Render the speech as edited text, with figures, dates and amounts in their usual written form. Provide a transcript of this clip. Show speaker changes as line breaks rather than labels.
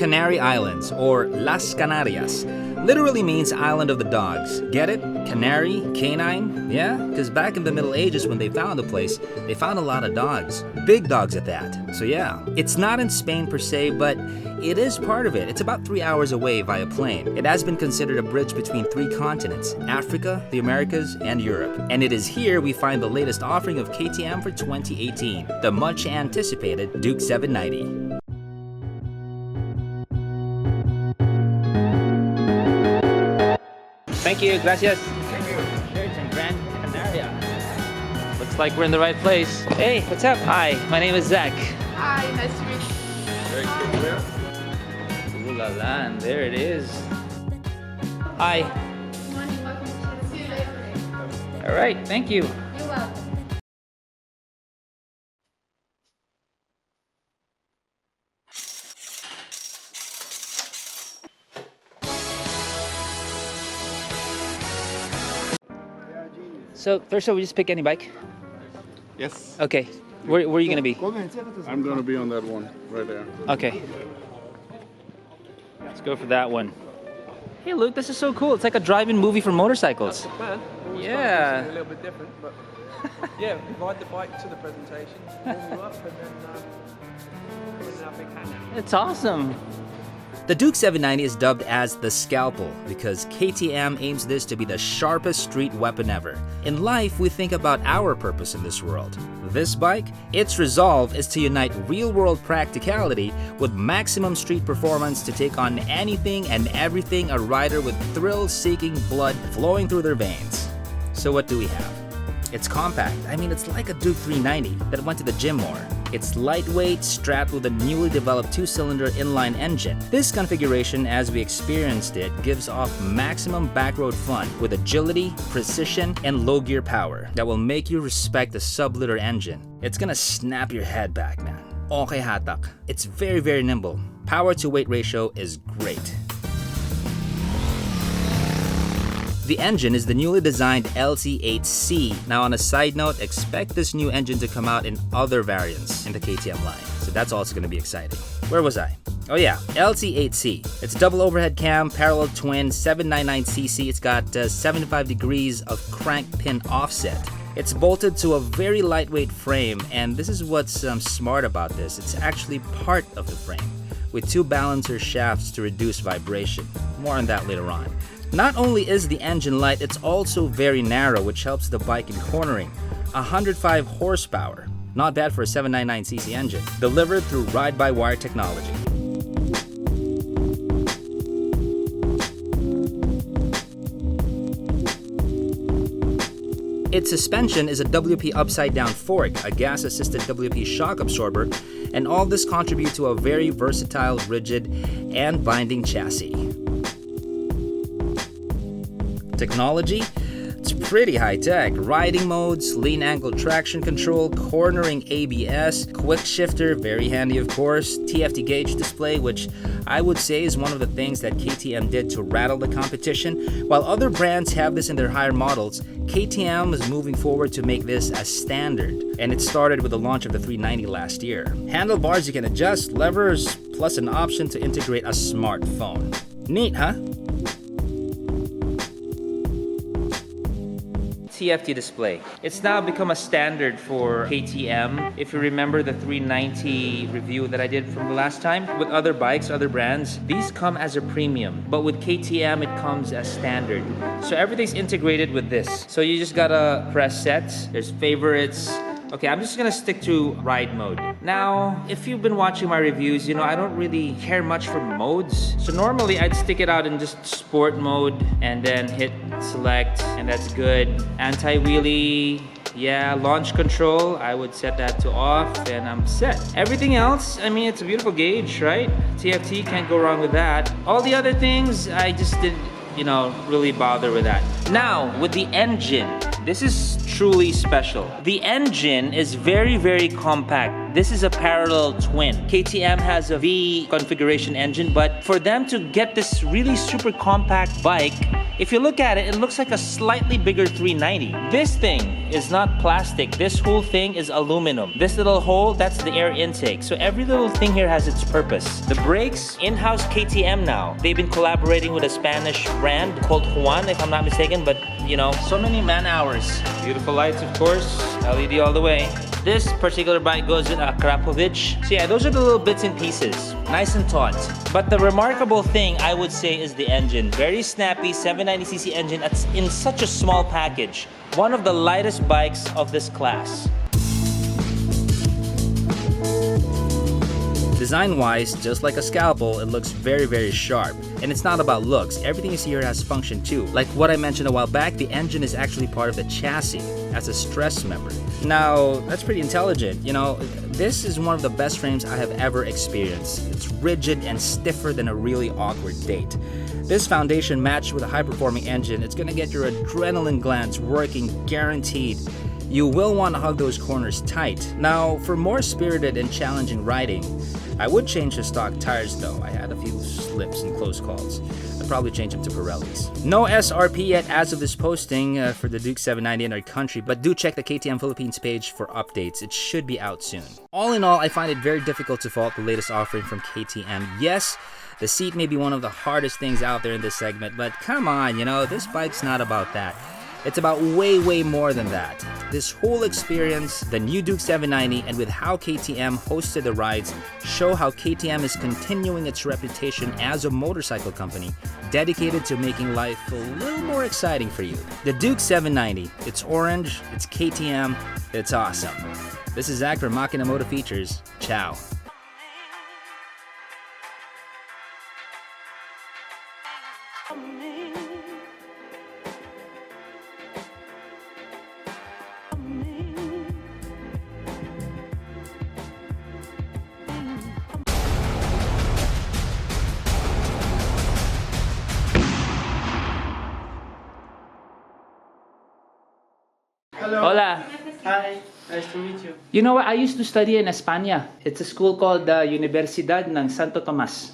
Canary Islands, or Las Canarias, literally means island of the dogs. Get it? Canary, canine? Yeah, because back in the Middle Ages when they found the place, they found a lot of dogs. Big dogs at that. So yeah, it's not in Spain per se, but it is part of it. It's about 3 hours away via plane. It has been considered a bridge between 3 continents, Africa, the Americas, and Europe. And it is here we find the latest offering of KTM for 2018, the much anticipated Duke 790. Thank you, gracias. Thank you. Church in Gran Canaria. Looks like we're in the right place. Hey, what's up? Hi, my name is Zach.
Hi, nice to meet you.
Very good.
Ooh la la, and there it is. Hi.
See you later.
All right, thank you.
You're welcome.
So, first of all, we just pick any bike?
Yes.
Okay. Where are you going to be?
I'm going to be on that one right there.
Okay. Let's go for that one. Hey, Luke, this is so cool. It's like a drive-in movie for motorcycles. Yeah.
A little bit different, but yeah, ride the bike to the presentation, warm you up, and then put it in our big hangar.
It's awesome. The Duke 790 is dubbed as the Scalpel because KTM aims this to be the sharpest street weapon ever. In life, we think about our purpose in this world. This bike, its resolve is to unite real-world practicality with maximum street performance to take on anything and everything a rider with thrill-seeking blood flowing through their veins. So what do we have? It's compact. I mean, it's like a Duke 390 that went to the gym more. It's lightweight, strapped with a newly developed 2-cylinder inline engine. This configuration, as we experienced it, gives off maximum backroad fun with agility, precision, and low gear power that will make you respect the sub-liter engine. It's gonna snap your head back, man. Okay hatak. It's very, very nimble. Power to weight ratio is great. The engine is the newly designed LT8C. Now on a side note, expect this new engine to come out in other variants in the KTM line. So that's also going to be exciting. Where was I? Oh yeah, LT8C. It's double overhead cam, parallel twin, 799cc. It's got 75 degrees of crank pin offset. It's bolted to a very lightweight frame, and this is what's smart about this. It's actually part of the frame, with 2 balancer shafts to reduce vibration. More on that later on. Not only is the engine light, it's also very narrow, which helps the bike in cornering. 105 horsepower, not bad for a 799cc engine, delivered through ride-by-wire technology. Its suspension is a WP upside-down fork, a gas-assisted WP shock absorber, and all this contribute to a very versatile, rigid, and binding chassis. Technology? It's pretty high-tech. Riding modes, lean angle traction control, cornering ABS, quick shifter, very handy of course, TFT gauge display, which I would say is one of the things that KTM did to rattle the competition. While other brands have this in their higher models, KTM is moving forward to make this a standard, and it started with the launch of the 390 last year. Handlebars you can adjust, levers, plus an option to integrate a smartphone. Neat, huh? TFT display. It's now become a standard for KTM. If you remember the 390 review that I did from the last time, with other bikes, other brands, these come as a premium, but with KTM it comes as standard. So everything's integrated with this. So you just gotta press sets, there's favorites. Okay, I'm just gonna stick to ride mode. Now, if you've been watching my reviews, you know I don't really care much for modes. So normally I'd stick it out in just sport mode and then hit select, and that's good. Anti-wheelie, yeah, launch control, I would set that to off and I'm set. Everything else, I mean, it's a beautiful gauge, right? TFT, can't go wrong with that. All the other things, I just didn't, really bother with that. Now, with the engine, this is truly special. The engine is very, very compact. This is a parallel twin. KTM has a V configuration engine, but for them to get this really super compact bike, if you look at it, it looks like a slightly bigger 390. This thing is not plastic. This whole thing is aluminum. This little hole, that's the air intake. So every little thing here has its purpose. The brakes, in-house KTM now. They've been collaborating with a Spanish brand called Juan, if I'm not mistaken, but you know, so many man hours. Beautiful lights, of course. LED all the way. This particular bike goes with a Krapovic. So yeah, those are the little bits and pieces. Nice and taut. But the remarkable thing, I would say, is the engine. Very snappy, 790cc engine that's in such a small package. One of the lightest bikes of this class. Design-wise, just like a scalpel, it looks very, very sharp. And it's not about looks. Everything you see here has function too. Like what I mentioned a while back, the engine is actually part of the chassis as a stress member. Now, that's pretty intelligent. You know, this is one of the best frames I have ever experienced. It's rigid and stiffer than a really awkward date. This foundation matched with a high-performing engine, it's gonna get your adrenaline glands working guaranteed. You will want to hug those corners tight. Now, for more spirited and challenging riding, I would change the stock tires though. I had a few slips and close calls. I'd probably change them to Pirellis. No SRP yet as of this posting for the Duke 790 in our country, but do check the KTM Philippines page for updates. It should be out soon. All in all, I find it very difficult to fault the latest offering from KTM. Yes, the seat may be one of the hardest things out there in this segment, but come on, you know, this bike's not about that. It's about way, way more than that. This whole experience, the new Duke 790, and with how KTM hosted the rides, show how KTM is continuing its reputation as a motorcycle company dedicated to making life a little more exciting for you. The Duke 790, it's orange, it's KTM, it's awesome. This is Zach from Makina Moto Features. Ciao.
Hello.
Hola.
Hi. Nice to meet you.
You know what? I used to study in España. It's a school called Universidad ng Santo Tomas.